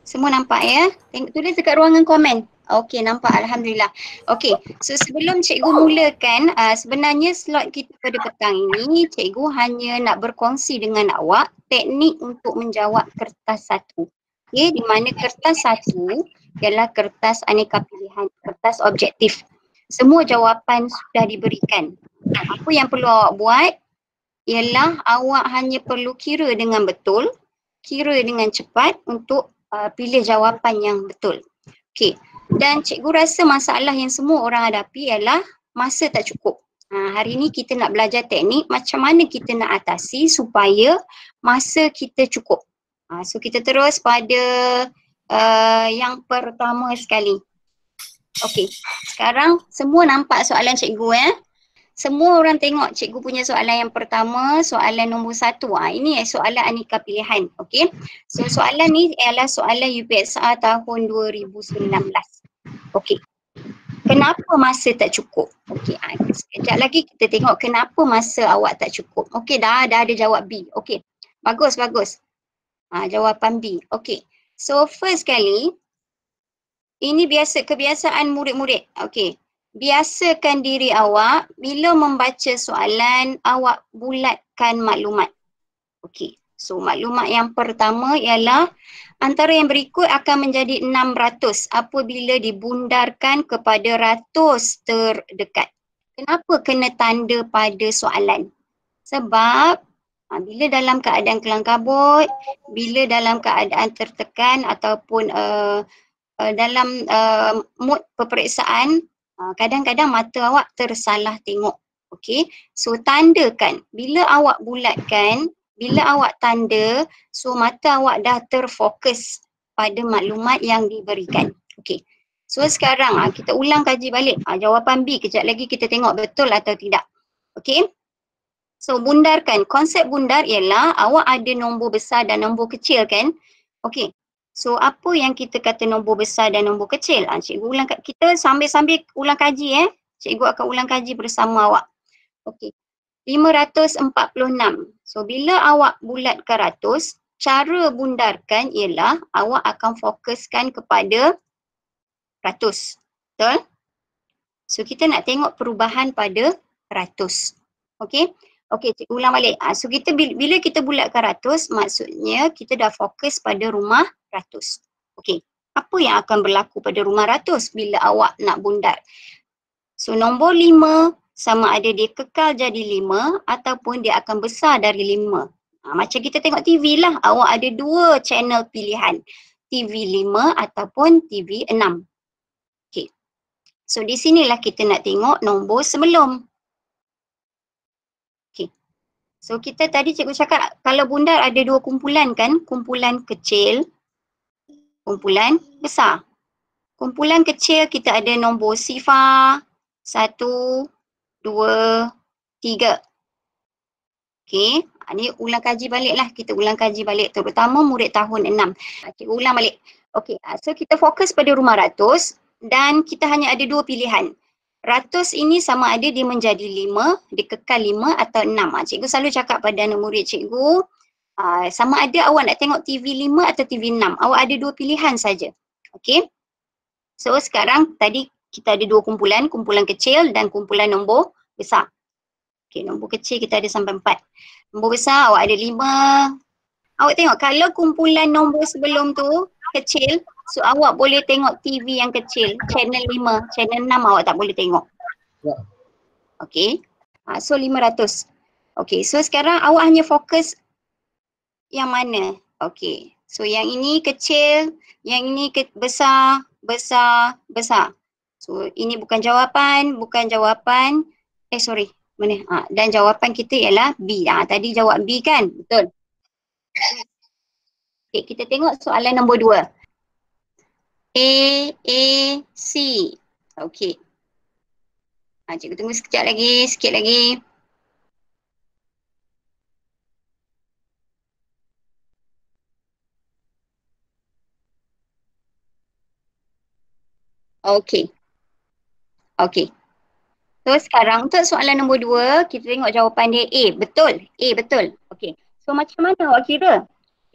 Semua nampak ya? Tengok tulis dekat ruangan komen. Okey, nampak, alhamdulillah. Okey, so sebelum cikgu mulakan, sebenarnya slot kita pada petang ini, cikgu hanya nak berkongsi dengan awak teknik untuk menjawab kertas satu. Okey, di mana kertas satu ialah kertas aneka pilihan, kertas objektif. Semua jawapan sudah diberikan. Apa yang perlu awak buat ialah awak hanya perlu kira dengan betul, kira dengan cepat untuk pilih jawapan yang betul. Okey. Dan cikgu rasa masalah yang semua orang hadapi ialah masa tak cukup. Hari ini kita nak belajar teknik macam mana kita nak atasi supaya masa kita cukup. So kita terus pada yang pertama sekali. Okey. Sekarang semua nampak soalan cikgu Semua orang tengok cikgu punya soalan yang pertama, soalan nombor 1. Ini soalan aneka pilihan. Okey. So soalan ni ialah soalan UPSR tahun 2019. Okey. Kenapa masa tak cukup? Okey. Sekejap lagi kita tengok kenapa masa awak tak cukup. Okey, dah ada jawab B. Okey. Bagus. Jawapan B. Okey. So first kali, ini kebiasaan murid-murid. Okey. Biasakan diri awak bila membaca soalan, awak bulatkan maklumat. Okey. So maklumat yang pertama ialah antara yang berikut akan menjadi 600 apabila dibundarkan kepada ratus terdekat. Kenapa kena tanda pada soalan? Sebab bila dalam keadaan kelang kabut, bila dalam keadaan tertekan ataupun dalam mood peperiksaan, kadang-kadang mata awak tersalah tengok. Okey. So tandakan. Bila awak bulatkan, bila awak tanda, so mata awak dah terfokus pada maklumat yang diberikan. Okey. So sekarang kita ulang kaji balik. Jawapan B kejap lagi kita tengok betul atau tidak. Okey. So bundarkan. Konsep bundar ialah awak ada nombor besar dan nombor kecil kan? Okey. So apa yang kita kata nombor besar dan nombor kecil? Cikgu ulang, kita sambil-sambil ulang kaji Cikgu akan ulang kaji bersama awak. Okey. 546. So bila awak bulatkan ratus, cara bundarkan ialah awak akan fokuskan kepada ratus. Betul? So kita nak tengok perubahan pada ratus. Okey. Okey, cikgu ulang balik. So kita bila kita bulatkan ratus, maksudnya kita dah fokus pada rumah ratus. Okey. Apa yang akan berlaku pada rumah ratus bila awak nak bundar? So nombor 5 sama ada dia kekal jadi 5 ataupun dia akan besar dari 5. Macam kita tengok TV lah. Awak ada 2 channel pilihan. TV 5 ataupun TV 6. Okey. So di sinilah kita nak tengok nombor sebelum. So kita tadi cikgu cakap kalau bundar ada 2 kumpulan kan, kumpulan kecil, kumpulan besar. Kumpulan kecil kita ada nombor sifar, 1, 2, 3. Okey, ni ulang kaji balik lah, kita ulang kaji balik terutama murid tahun 6. Cikgu ulang balik. Okey, so kita fokus pada rumah ratus dan kita hanya ada 2 pilihan. Ratus ini sama ada dia menjadi 5, dia kekal 5 atau 6. Cikgu selalu cakap pada anak murid cikgu, sama ada awak nak tengok TV 5 atau TV 6. Awak ada 2 pilihan saja. Okey. So sekarang tadi kita ada 2 kumpulan, kumpulan kecil dan kumpulan nombor besar. Okey, nombor kecil kita ada sampai 4. Nombor besar awak ada 5. Awak tengok kalau kumpulan nombor sebelum tu kecil, so awak boleh tengok TV yang kecil, channel 5, channel 6 awak tak boleh tengok. Ya. Okey. So 500. Okey, so sekarang awak hanya fokus yang mana? Okey. So yang ini kecil, yang ini besar, besar, besar. So ini bukan jawapan. Mana? Dan jawapan kita ialah B. Tadi jawab B kan? Betul. Okey, kita tengok soalan nombor 2. A, C. Okey. Cikgu tunggu sikit lagi. Okey. So sekarang untuk soalan nombor 2, kita tengok jawapan dia A. Betul. Okey. So macam mana awak kira?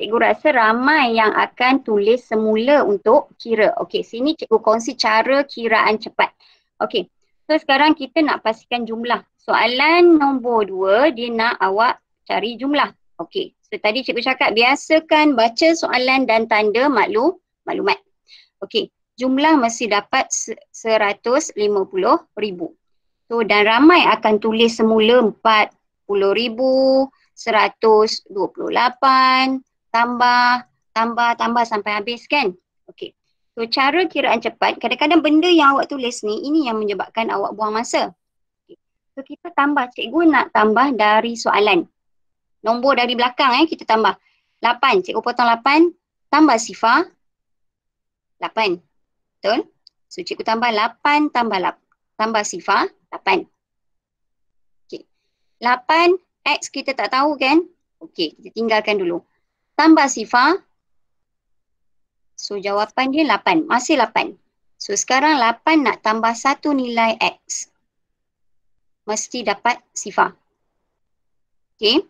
Cikgu rasa ramai yang akan tulis semula untuk kira. Okey, sini cikgu kongsi cara kiraan cepat. Okey, so sekarang kita nak pastikan jumlah. Soalan nombor 2, dia nak awak cari jumlah. Okey, so tadi cikgu cakap biasakan baca soalan dan tanda maklumat. Okey, jumlah mesti dapat 150,000. So dan ramai akan tulis semula 40,000, 128, tambah sampai habis kan. Okey. So cara kiraan cepat, kadang-kadang benda yang awak tulis ni, ini yang menyebabkan awak buang masa. Okay. So kita tambah, cikgu nak tambah dari soalan. Nombor dari belakang kita tambah. 8, cikgu potong 8, tambah sifar 8. Betul? So cikgu tambah 8 tambah sifar 8. Okey. 8 X kita tak tahu kan? Okey, kita tinggalkan dulu. Tambah sifar. So jawapan dia 8, masih 8. So sekarang 8 nak tambah satu nilai X. Mesti dapat sifar. Okey.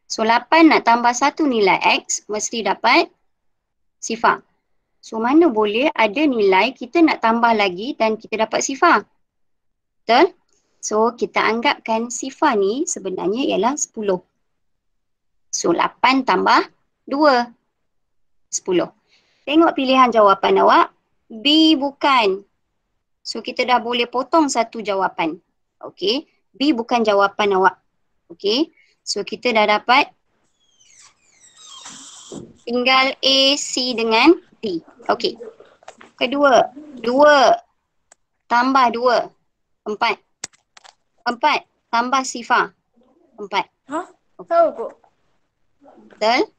So 8 nak tambah satu nilai X, mesti dapat sifar. So mana boleh ada nilai kita nak tambah lagi dan kita dapat sifar. Betul? So kita anggapkan sifar ni sebenarnya ialah 10. So 8 tambah 2, 10. Tengok pilihan jawapan awak. B bukan. So kita dah boleh potong satu jawapan. Okey. B bukan jawapan awak. Okey. So kita dah dapat tinggal A, C dengan D. Okey. Kedua. 2 tambah 2. 4. 4 tambah sifar. 4. Tahu kok. Betul?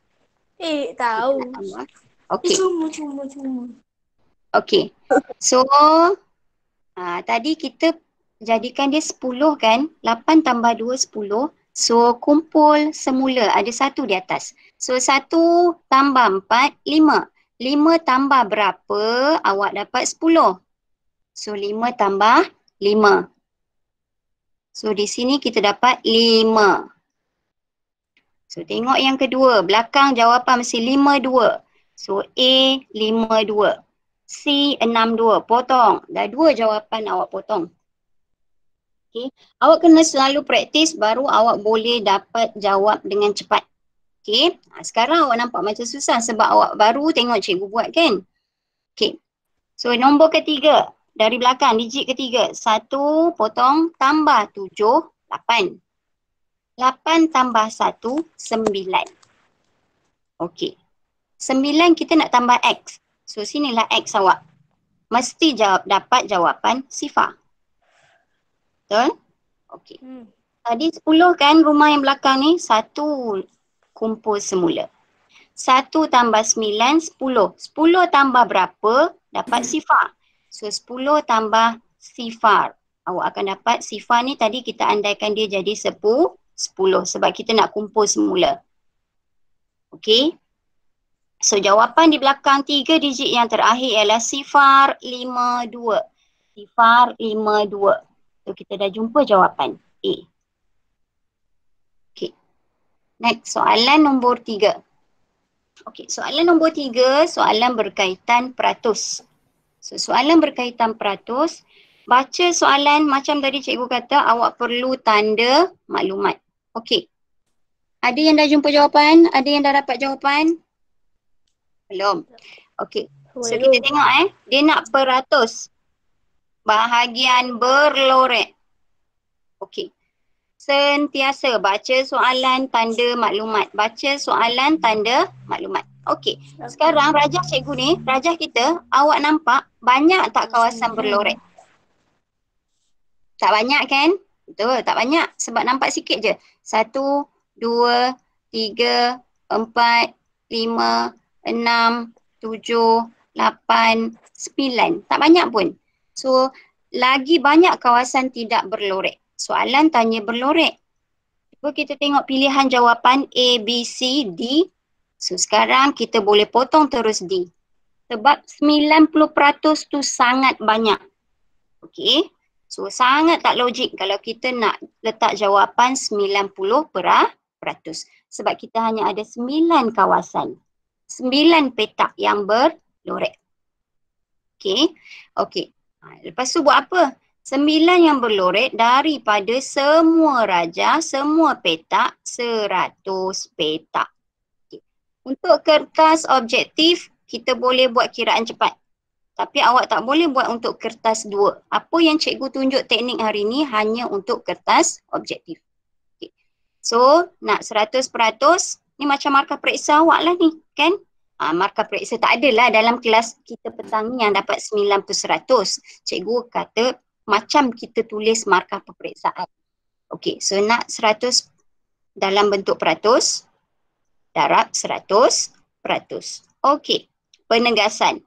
Tahu. Okey. Cuma. Okey. So, tadi kita jadikan dia 10 kan? 8 tambah 2, 10. So, kumpul semula. Ada 1 di atas. So, 1 tambah 4, 5. 5 tambah berapa? Awak dapat 10. So, 5 tambah 5. So, di sini kita dapat 5. So, tengok yang kedua. Belakang jawapan mesti 5-2. So, A 5-2. C 6-2. Potong. Dah 2 jawapan awak potong. Okay. Awak kena selalu praktis baru awak boleh dapat jawab dengan cepat. Okay. Sekarang awak nampak macam susah sebab awak baru tengok cikgu buat kan. Okay. So, nombor ketiga. Dari belakang, digit ketiga. 1 potong tambah 7, 8. 8 tambah 1, 9. Okey. 9 kita nak tambah X. So sinilah X awak. Mesti dapat jawapan sifar. Betul? Okey. Tadi 10 kan rumah yang belakang ni. 1 kumpul semula. 1 tambah 9, 10. 10 tambah berapa? Dapat sifar. So 10 tambah sifar. Awak akan dapat sifar ni tadi kita andaikan dia jadi 10 sebab kita nak kumpul semula. Okey. So jawapan di belakang 3 digit yang terakhir ialah sifar 52. Sifar 52. So kita dah jumpa jawapan A. Okey. Next soalan nombor 3. Okey, soalan nombor 3 soalan berkaitan peratus. So soalan berkaitan peratus, baca soalan macam tadi cikgu kata awak perlu tanda maklumat. Okey. Ada yang dah jumpa jawapan? Ada yang dah dapat jawapan? Belum. Okey. So kita tengok dia nak peratus. Bahagian berlorek. Okey. Sentiasa baca soalan tanda maklumat. Baca soalan tanda maklumat. Okey. Sekarang rajah cikgu ni, rajah kita, awak nampak banyak tak kawasan berlorek? Tak banyak kan? Betul, tak banyak sebab nampak sikit je. 1, 2, 3, 4, 5, 6, 7, 8, 9. Tak banyak pun. So, lagi banyak kawasan tidak berlorek. Soalan tanya berlorek. Cuba kita tengok pilihan jawapan A, B, C, D. So, sekarang kita boleh potong terus D. Sebab 90% tu sangat banyak. Okey. So, sangat tak logik kalau kita nak letak jawapan 90%. Sebab kita hanya ada 9 kawasan. 9 petak yang berlorek. Okey. Okey. Lepas tu buat apa? 9 yang berlorek daripada semua rajah, semua petak, 100 petak. Okay. Untuk kertas objektif, kita boleh buat kiraan cepat. Tapi awak tak boleh buat untuk kertas 2. Apa yang cikgu tunjuk teknik hari ni hanya untuk kertas objektif. Okay. So, nak 100%, ni macam markah periksa awak lah ni, kan? Markah periksa tak adalah dalam kelas kita petang ni yang dapat 90%. Cikgu kata macam kita tulis markah peperiksaan. Okey, so nak 100 dalam bentuk peratus, darab 100%. Okey, penegasan.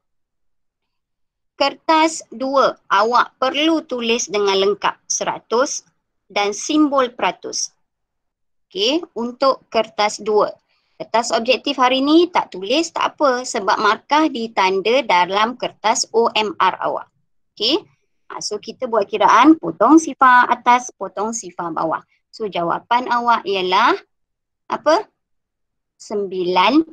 Kertas 2, awak perlu tulis dengan lengkap 100 dan simbol peratus. Okey, untuk kertas 2. Kertas objektif hari ni tak tulis, tak apa sebab markah ditanda dalam kertas OMR awak. Okey. So kita buat kiraan potong sifar atas, potong sifar bawah. So jawapan awak ialah apa? 9%.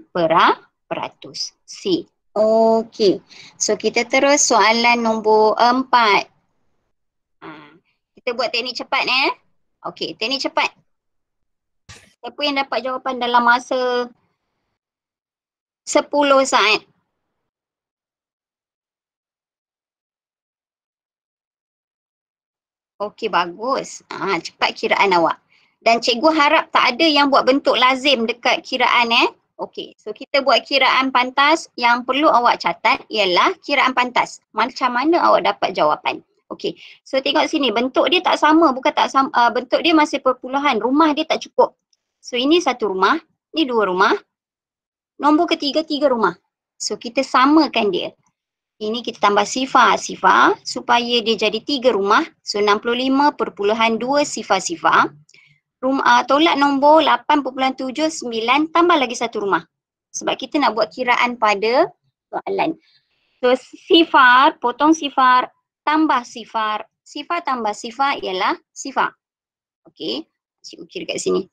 C. Okey. So kita terus soalan nombor 4. Kita buat teknik cepat Okey, teknik cepat. Siapa yang dapat jawapan dalam masa 10 saat? Okey, bagus. Cepat kiraan awak. Dan cikgu harap tak ada yang buat bentuk lazim dekat kiraan Okey, so kita buat kiraan pantas. Yang perlu awak catat ialah kiraan pantas. Macam mana awak dapat jawapan? Okey, so tengok sini. Bentuk dia tak sama. Bukan tak sama. Bentuk dia masih perpuluhan. Rumah dia tak cukup. So ini 1 rumah. Ini 2 rumah. Nombor ketiga 3 rumah. So kita samakan dia. Ini kita tambah sifar supaya dia jadi 3 rumah. So 65.2 sifar. Tolak nombor 8.79 tambah lagi 1 rumah. Sebab kita nak buat kiraan pada soalan. So sifar, potong sifar, tambah sifar. Sifar tambah sifar ialah sifar. Okey, cikgu kira kat sini.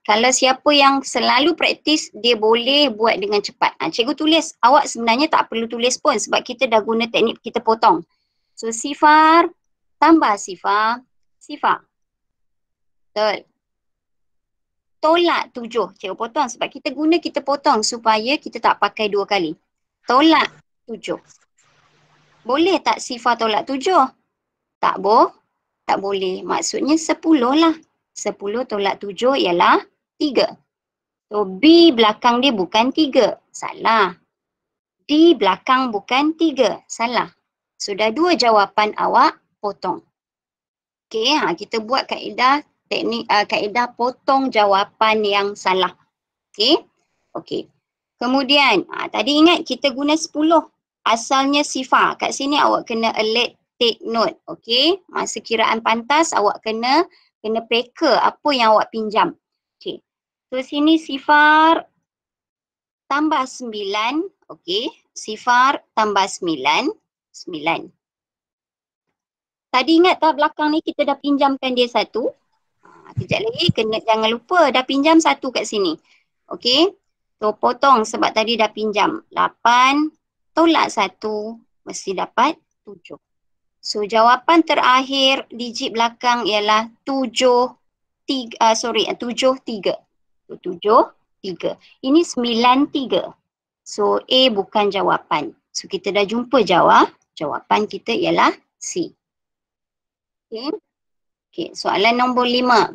Kalau siapa yang selalu praktis, dia boleh buat dengan cepat. Cikgu tulis, awak sebenarnya tak perlu tulis pun sebab kita dah guna teknik kita potong. So sifar, tambah sifar. Betul. Tolak 7, cikgu potong sebab kita potong supaya kita tak pakai 2 kali. Tolak 7. Boleh tak sifar tolak 7? Tak boleh. Maksudnya 10 lah. 10 tolak 7 ialah 3. So B belakang dia bukan 3. Salah. D belakang bukan 3. Salah. Sudah 2 jawapan awak potong. Okey, kita buat kaedah teknik kaedah potong jawapan yang salah. Okey. Kemudian tadi ingat kita guna 10. Asalnya sifar. Kat sini awak kena alert, take note. Okey. Masa kiraan pantas awak kena peka apa yang awak pinjam. Okey. So sini sifar tambah 9. Okey. Sifar tambah 9. 9. Tadi ingat tak belakang ni kita dah pinjamkan dia 1. Kejap lagi jangan lupa dah pinjam 1 kat sini. Okey. So potong sebab tadi dah pinjam. 8 tolak 1 mesti dapat 7. So jawapan terakhir digit belakang ialah 7 3. Ini 93. So A bukan jawapan. So kita dah jumpa jawapan kita ialah C. Okey, soalan nombor 5.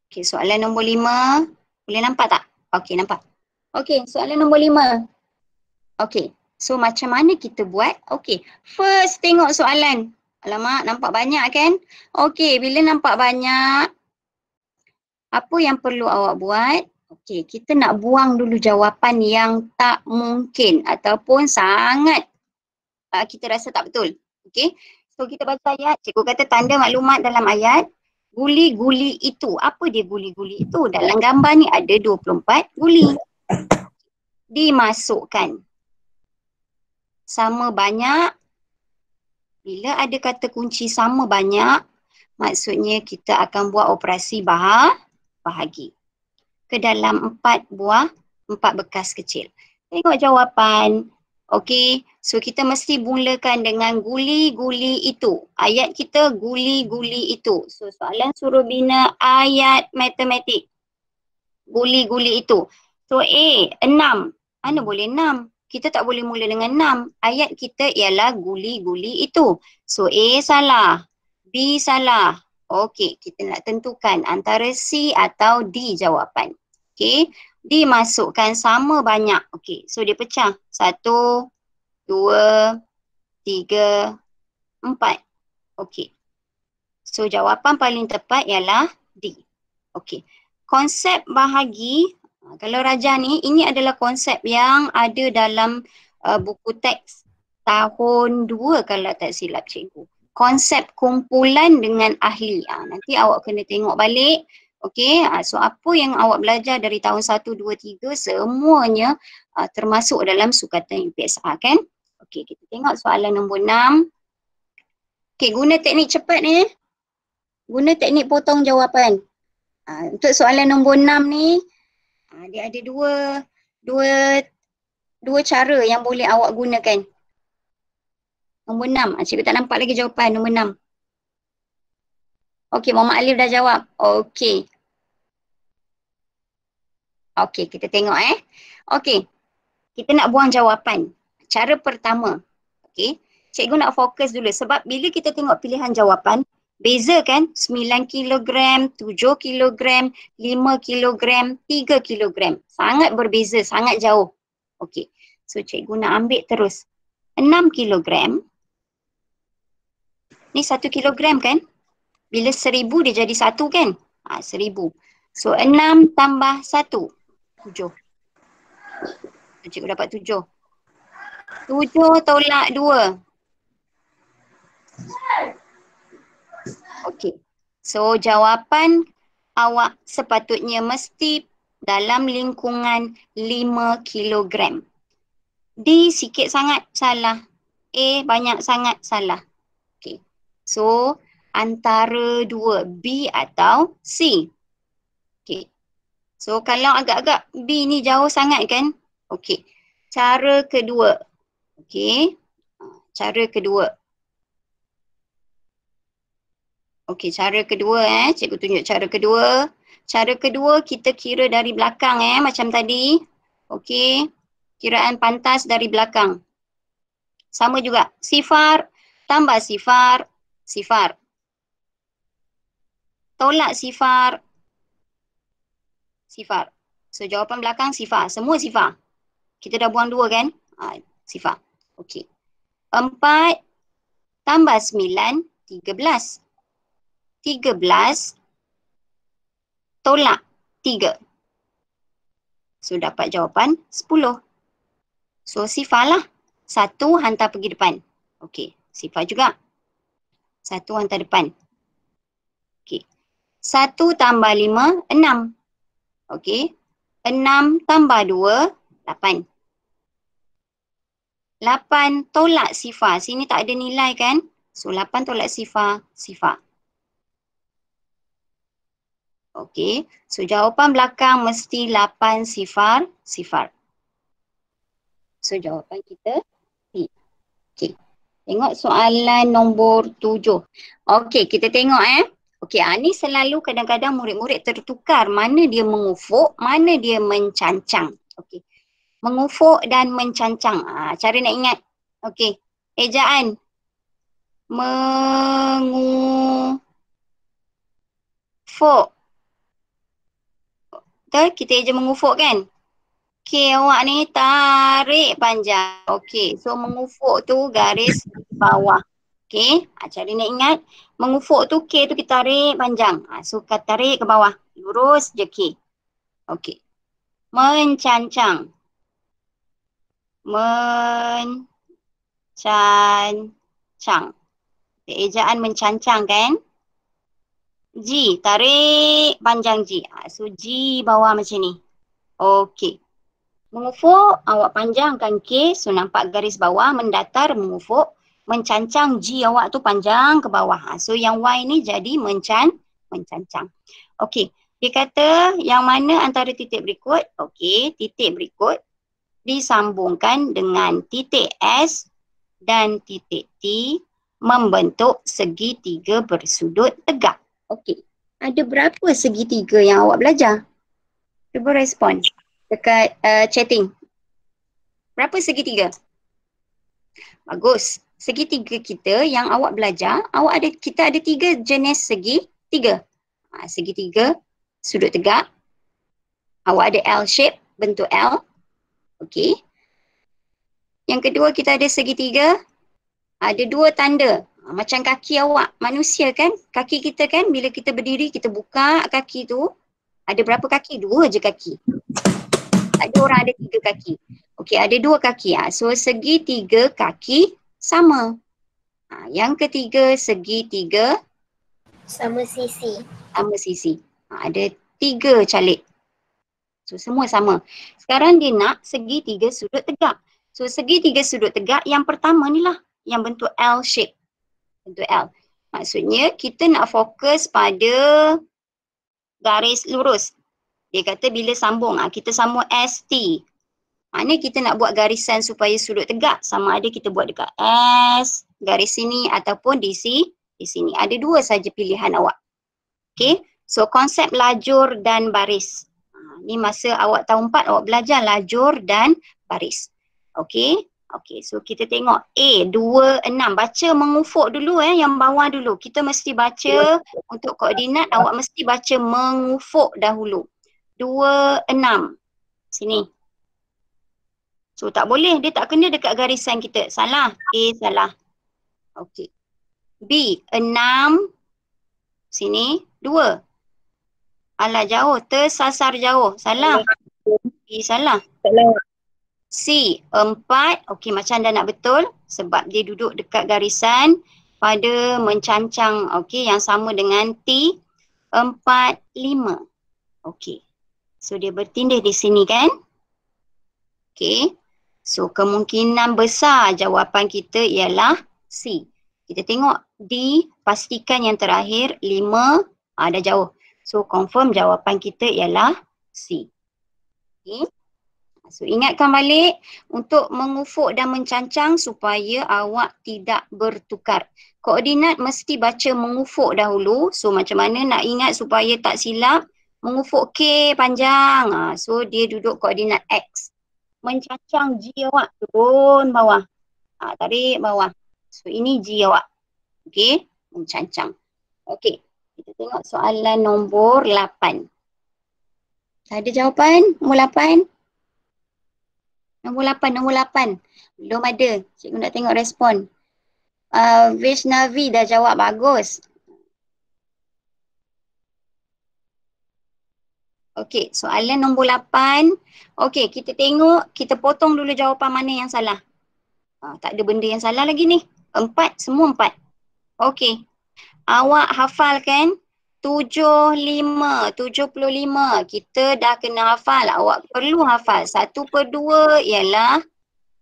Okey, soalan nombor 5. Boleh nampak tak? Okey, nampak. Okey, soalan nombor 5. Okey. So macam mana kita buat? Okey, first tengok soalan. Alamak, nampak banyak kan? Okey, bila nampak banyak, apa yang perlu awak buat? Okey, kita nak buang dulu jawapan yang tak mungkin ataupun sangat kita rasa tak betul. Okey, so kita baca ayat. Cikgu kata tanda maklumat dalam ayat. Guli-guli itu. Apa dia guli-guli itu? Dalam gambar ni ada 24 guli. Dimasukkan. Sama banyak. Bila ada kata kunci sama banyak, maksudnya kita akan buat operasi bahagi. Ke dalam 4 buah 4 bekas kecil. Tengok jawapan. Okey, so kita mesti mulakan dengan guli-guli itu. Ayat kita guli-guli itu. So soalan suruh bina ayat matematik. Guli-guli itu. So A, 6. Mana boleh 6? Kita tak boleh mula dengan 6. Ayat kita ialah guli-guli itu. So A salah. B salah. Okey, kita nak tentukan antara C atau D jawapan. Okey, dimasukkan sama banyak. Okey, so dia pecah. 1, 2, 3, 4. Okey. So jawapan paling tepat ialah D. Okey. Konsep bahagi, kalau Raja ni, ini adalah konsep yang ada dalam buku teks tahun 2 kalau tak silap cikgu. Konsep kumpulan dengan ahli. Nanti awak kena tengok balik. Okey, so apa yang awak belajar dari tahun 1, 2, 3 semuanya termasuk dalam sukatan UPSR kan? Okey, kita tengok soalan nombor 6. Okey, guna teknik cepat ni. Guna teknik potong jawapan. Untuk soalan nombor 6 ni, dia ada dua cara yang boleh awak gunakan. Nombor 6, cikgu tak nampak lagi jawapan nombor 6. Okey, Muhammad Alif dah jawab. Okey. Okey, kita tengok Okey, kita nak buang jawapan. Cara pertama, okey, cikgu nak fokus dulu sebab bila kita tengok pilihan jawapan, beza kan 9 kilogram, 7 kilogram, 5 kilogram, 3 kilogram. Sangat berbeza, sangat jauh. Okey, so cikgu nak ambil terus. 6 kilogram, ni 1 kilogram kan? Bila 1000 dia jadi 1 kan? 1000. So 6 tambah 1. 7. Cikgu dapat 7. 7 tolak 2. Okey. So jawapan awak sepatutnya mesti dalam lingkungan 5 kilogram. D sikit sangat salah. A banyak sangat salah. Okey. So antara 2, B atau C. Okey. So kalau agak-agak B ni jauh sangat kan? Okey. Cara kedua. Okey. Cara kedua. Okey, cara kedua cikgu tunjuk cara kedua. Cara kedua kita kira dari belakang macam tadi. Okey. Kiraan pantas dari belakang. Sama juga. Sifar tambah sifar, sifar. Tolak sifar, sifar. So jawapan belakang sifar. Semua sifar. Kita dah buang 2 kan? Sifar. Okey. 4 tambah 9, 13. 13 tolak 3. So dapat jawapan 10. So sifar lah. 1 hantar pergi depan. Okey. Sifar juga. 1 hantar depan. Okey. 1 tambah 5, 6. Okey. 6 tambah 2, 8. 8 tolak sifar. Sini tak ada nilai kan? So 8 tolak sifar, sifar. Okey. So jawapan belakang mesti 8 sifar, sifar. So jawapan kita B. Okey. Tengok soalan nombor 7. Okey, kita tengok Okey, ni selalu kadang-kadang murid-murid tertukar mana dia mengufuk, mana dia mencancang. Okey. Mengufuk dan mencancang. Cara nak ingat. Okey. Ejaan. Mengufuk. Betul? Kita eja mengufuk kan? Okey, awak ni tarik panjang. Okey, so mengufuk tu garis bawah. Okey, cara nak ingat. Mengufuk tu K tu kita tarik panjang. So kita tarik ke bawah. Lurus je K. Okey. Mencancang. Mencancang. Ejaan mencancang kan? G, tarik panjang G. So G bawah macam ni. Okey. Mengufuk, awak panjangkan K. So nampak garis bawah, mendatar, mengufuk. Mencancang G awak tu panjang ke bawah. So yang Y ni jadi mencancang. Okey. Dia kata yang mana antara titik berikut? Okey, titik berikut disambungkan dengan titik S dan titik T membentuk segitiga bersudut tegak. Okey. Ada berapa segitiga yang awak belajar? Cuba respon dekat chatting. Berapa segitiga? Bagus. Segitiga kita yang awak belajar, kita ada 3 jenis segitiga. Segitiga sudut tegak. Awak ada L shape, bentuk L. Okey. Yang kedua kita ada segitiga, ada 2 tanda. Macam kaki awak, manusia kan? Kaki kita kan bila kita berdiri, kita buka kaki tu. Ada berapa kaki? 2 je kaki. Ada orang ada 3 kaki. Okey, ada 2 kaki. So segitiga kaki sama. Yang ketiga segitiga Sama sisi. sama sisi. Ada 3 calik. So semua sama. Sekarang dia nak segitiga sudut tegak. So segitiga sudut tegak yang pertama ni lah. Yang bentuk L shape. Bentuk L. Maksudnya kita nak fokus pada garis lurus. Dia kata bila sambung, kita sambung ST. Mana kita nak buat garisan supaya sudut tegak. Sama ada kita buat dekat S, garis sini ataupun di sini. Ada 2 saja pilihan awak. Okay. So konsep lajur dan baris. Ni masa awak tahun 4 awak belajar lajur dan baris. Okay. Okay. So kita tengok A, 2, 6. Baca mengufuk dulu yang bawah dulu. Kita mesti baca untuk koordinat awak mesti baca mengufuk dahulu. 2, 6. Sini. So tak boleh, dia tak kena dekat garisan kita. Salah. A salah. Okey. B, 6. Sini. 2. Alah jauh. Tersasar jauh. Salah. B salah. C, 4. Okey, macam dah nak betul. Sebab dia duduk dekat garisan pada mencancang. Okey, yang sama dengan T. 4, 5. Okey. So dia bertindih di sini kan? Okey. So kemungkinan besar jawapan kita ialah C. Kita tengok D, pastikan yang terakhir 5, dah jauh. So confirm jawapan kita ialah C. Okay. So ingatkan balik untuk mengufuk dan mencancang supaya awak tidak bertukar. Koordinat mesti baca mengufuk dahulu. So macam mana nak ingat supaya tak silap? Mengufuk K panjang. So dia duduk koordinat X. Mencancang G awak turun bawah. Tarik bawah. So ini G awak. Okey, mencancang. Okey, kita tengok soalan nombor 8. Ada jawapan? Nombor 8? Nombor 8. Belum ada. Cikgu nak tengok respon. Vishnavi dah jawab bagus. Okey, soalan nombor 8. Okey, kita tengok, kita potong dulu jawapan mana yang salah. Tak ada benda yang salah lagi ni. 4, semua 4. Okey, awak hafal kan? 75. Kita dah kena hafal. Awak perlu hafal. 1/2 ialah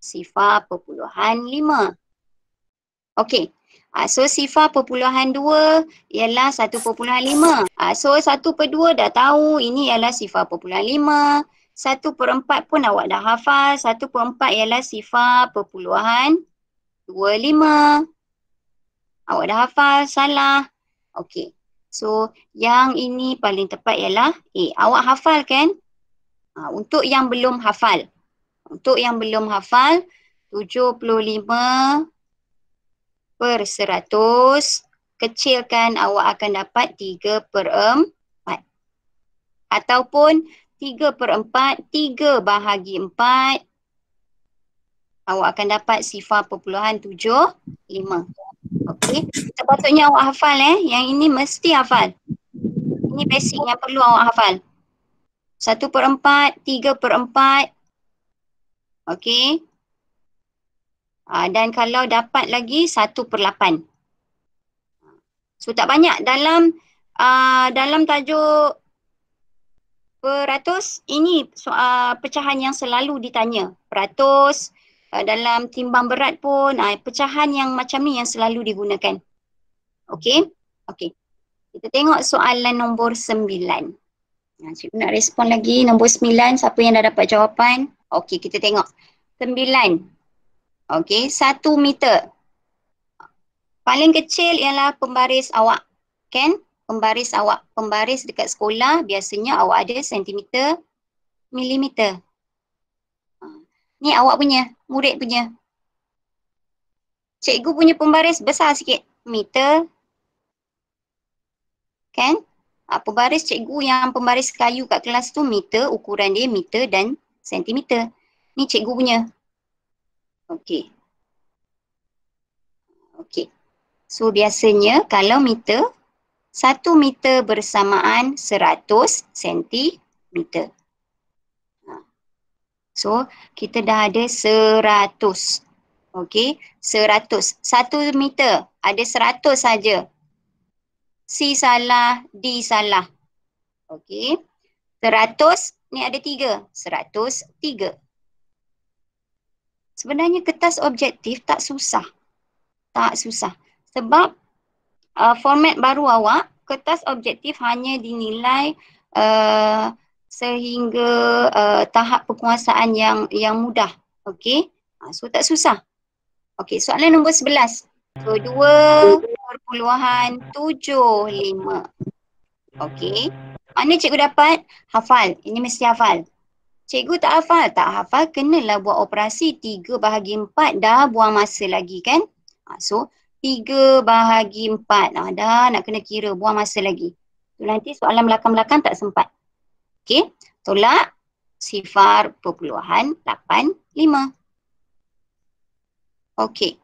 sifar perpuluhan 5. Okey. So sifar perpuluhan 2 ialah 1/5. So 1/2 dah tahu ini ialah sifar perpuluhan 5. 1/4 pun awak dah hafal. 1/4 ialah sifar perpuluhan 25. Awak dah hafal, salah. Okey. So yang ini paling tepat ialah A. Awak hafal kan? Untuk yang belum hafal. 75 per 100, kecilkan awak akan dapat 3/4. Ataupun 3/4, 3 bahagi 4, awak akan dapat sifar perpuluhan 75. Okey, sepatutnya awak hafal yang ini mesti hafal. Ini basic yang perlu awak hafal. 1/4, 3/4. Okey. Dan kalau dapat lagi 1/8. So tak banyak dalam tajuk peratus ini pecahan yang selalu ditanya. Peratus dalam timbang berat pun pecahan yang macam ni yang selalu digunakan. Okey. Okey. Kita tengok soalan nombor 9. Cikgu nak respon lagi. Nombor 9, siapa yang dah dapat jawapan? Okey, kita tengok. 9. Okey, 1 meter. Paling kecil ialah pembaris awak. Kan? Pembaris awak. Pembaris dekat sekolah biasanya awak ada sentimeter, milimeter. Ni awak punya, murid punya. Cikgu punya pembaris besar sikit. Meter. Kan? Pembaris cikgu yang pembaris kayu kat kelas tu meter, ukuran dia meter dan sentimeter. Ni cikgu punya. Okey. Okey. So biasanya kalau meter, 1 meter bersamaan 100 sentimeter. So kita dah ada 100. Okey, 100. 1 meter ada 100 saja. C salah, D salah. Okey. 100 ni ada 3. 103. Sebenarnya kertas objektif tak susah. Tak susah. Sebab format baru awak, kertas objektif hanya dinilai sehingga tahap penguasaan yang mudah. Okey. So tak susah. Okey, soalan nombor 11. So 2.75. Okey. Mana cikgu dapat? Hafal. Ini mesti hafal. Cikgu tak hafal. Tak hafal kenalah buat operasi 3/4. Dah buang masa lagi kan? So 3/4. Dah nak kena kira, buang masa lagi. So, nanti soalan belakang-belakang tak sempat. Okey. Tolak 0.85. Okey.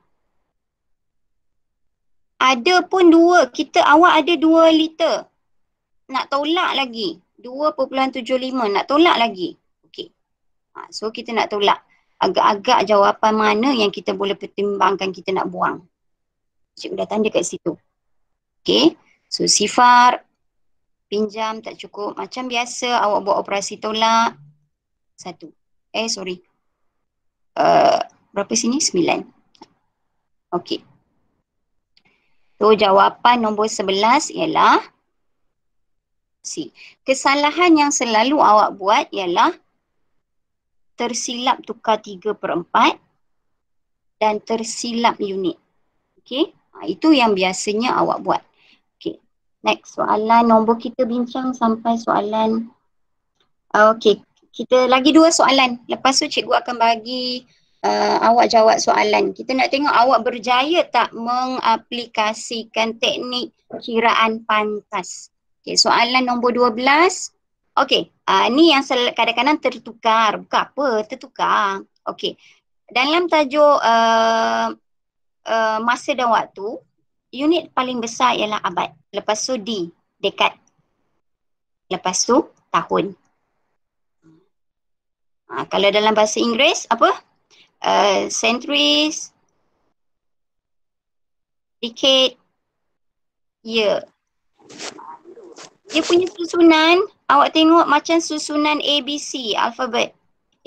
Ada pun 2. Awak ada 2 liter. Nak tolak lagi. 2.75 nak tolak lagi. Okey. So kita nak tolak. Agak-agak jawapan mana yang kita boleh pertimbangkan kita nak buang. Cikgu dah tanda kat situ. Okey. So sifar. Pinjam tak cukup. Macam biasa awak buat operasi tolak. 1. Berapa sini? 9. Okey. So jawapan nombor 11 ialah C. Kesalahan yang selalu awak buat ialah tersilap tukar 3/4 dan tersilap unit. Okey. Itu yang biasanya awak buat. Okey. Next soalan nombor kita bincang sampai soalan. Okey. Kita lagi 2 soalan. Lepas tu cikgu akan bagi awak jawab soalan. Kita nak tengok awak berjaya tak mengaplikasikan teknik kiraan pantas. Okay, soalan nombor 12. Okey, ni yang kadang-kadang tertukar. Bukan apa, tertukar. Okey, dalam tajuk masa dan waktu, unit paling besar ialah abad. Lepas tu D, dekad. Lepas tu tahun. Kalau dalam bahasa Inggeris, apa? Centuries, decade, year. Dia punya susunan, awak tengok macam susunan ABC, alfabet.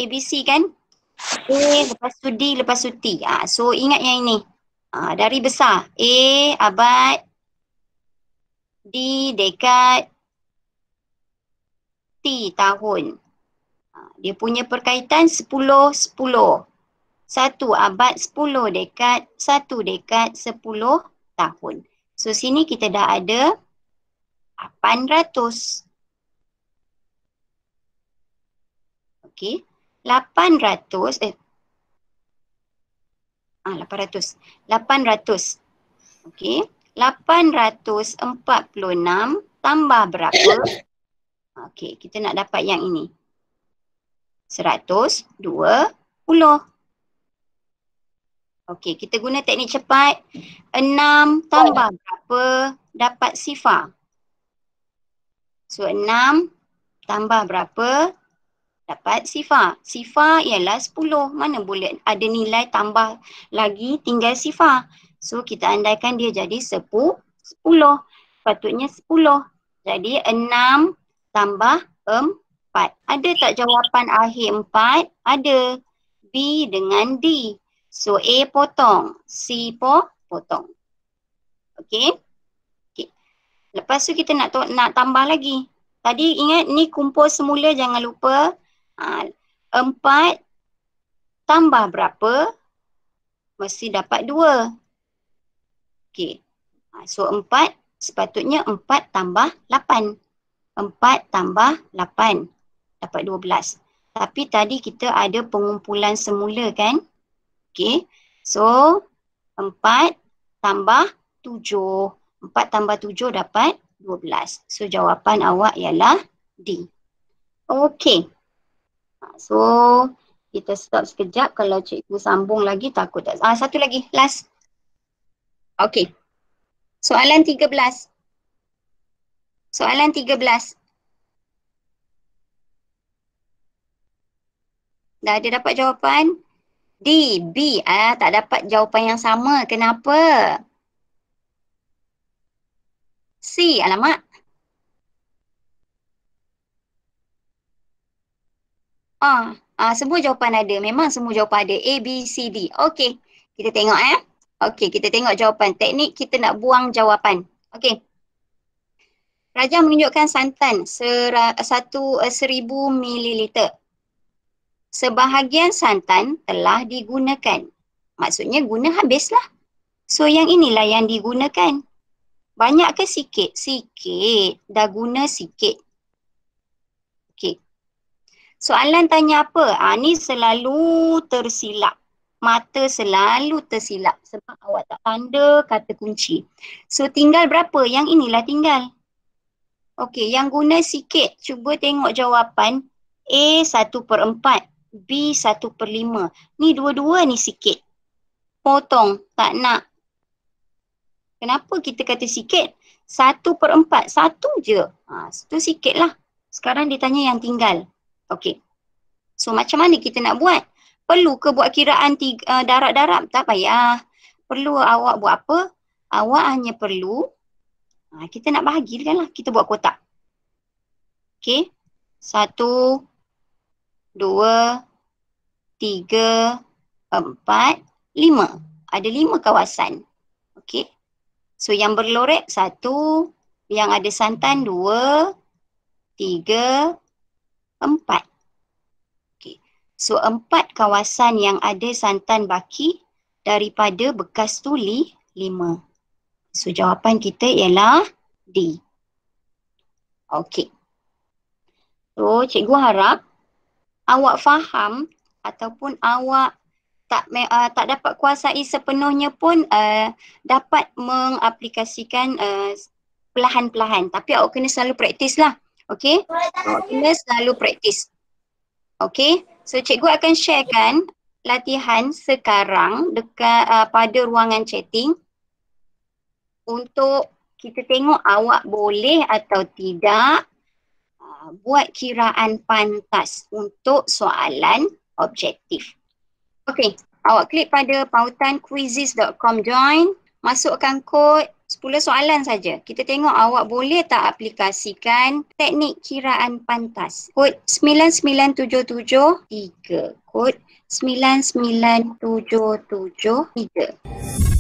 ABC kan? A, lepas tu D, lepas tu T. So ingat yang ini. Dari besar. A, abad. D, dekad. T, tahun. Dia punya perkaitan 10-10. 1 abad 10 dekad, 1 dekad 10 tahun. So sini kita dah ada 800. Okey. 800. 800. Okey. 846 tambah berapa? Okey, kita nak dapat yang ini. 120. Okey, kita guna teknik cepat. 6 tambah berapa dapat sifar? So 6 tambah berapa dapat sifar? Sifar ialah 10. Mana boleh ada nilai tambah lagi tinggal sifar. So kita andaikan dia jadi 10. Patutnya 10. Jadi 6 tambah 4. Ada tak jawapan akhir 4? Ada. B dengan D. So A potong, C potong. Okey. Okey. Lepas tu kita nak tambah lagi. Tadi ingat ni kumpul semula, jangan lupa. 4 tambah berapa? Mesti dapat 2. Okey. So 4 sepatutnya 4 tambah 8. 4 tambah 8 dapat 12. Tapi tadi kita ada pengumpulan semula kan? Okey. So 4 tambah 7. 4 tambah 7 dapat 12. So jawapan awak ialah D. Okey. So kita stop sekejap, kalau cikgu sambung lagi takut tak. Satu lagi, last. Okey. Soalan 13. Soalan 13. Dah ada dapat jawapan? D, B. Tak dapat jawapan yang sama. Kenapa? C, alamak. Semua jawapan ada. Memang semua jawapan ada. A, B, C, D. Okey. Kita tengok Okey, kita tengok jawapan. Teknik kita nak buang jawapan. Okey. Raja menunjukkan santan 1000 ml. Sebahagian santan telah digunakan. Maksudnya guna habislah. So yang inilah yang digunakan. Banyak ke sikit? Sikit. Dah guna sikit. Okey. Soalan tanya apa? Ni selalu tersilap. Mata selalu tersilap sebab awak tak tanda kata kunci. So tinggal berapa? Yang inilah tinggal. Okey, yang guna sikit. Cuba tengok jawapan. A 1/4. B 1/5. Ni dua-dua ni sikit. Potong. Tak nak. Kenapa kita kata sikit? 1/4. Satu je. Itu sikit lah. Sekarang dia tanya yang tinggal. Okey. So macam mana kita nak buat? Perlu ke buat kiraan darab-darab? Tak payah. Perlu awak buat apa? Awak hanya perlu, kita nak bahagikan lah. Kita buat kotak. Okey. 1, 2, 3, 4, 5. Ada 5 kawasan. Okey. So yang berlorek 1, yang ada santan 2, 3, 4. Okey. So 4 kawasan yang ada santan baki daripada bekas tuli 5. So jawapan kita ialah D. Okey. So cikgu harap awak faham ataupun awak tak dapat kuasai sepenuhnya pun dapat mengaplikasikan perlahan-perlahan. Tapi awak kena selalu praktis lah. Okey? Awak kena selalu praktis. Okey? So cikgu akan sharekan latihan sekarang dekat pada ruangan chatting untuk kita tengok awak boleh atau tidak buat kiraan pantas untuk soalan objektif. Okey, awak klik pada pautan quizizz.com join, masukkan kod 10 soalan saja. Kita tengok awak boleh tak aplikasikan teknik kiraan pantas. Kod 99773. Kod 99773.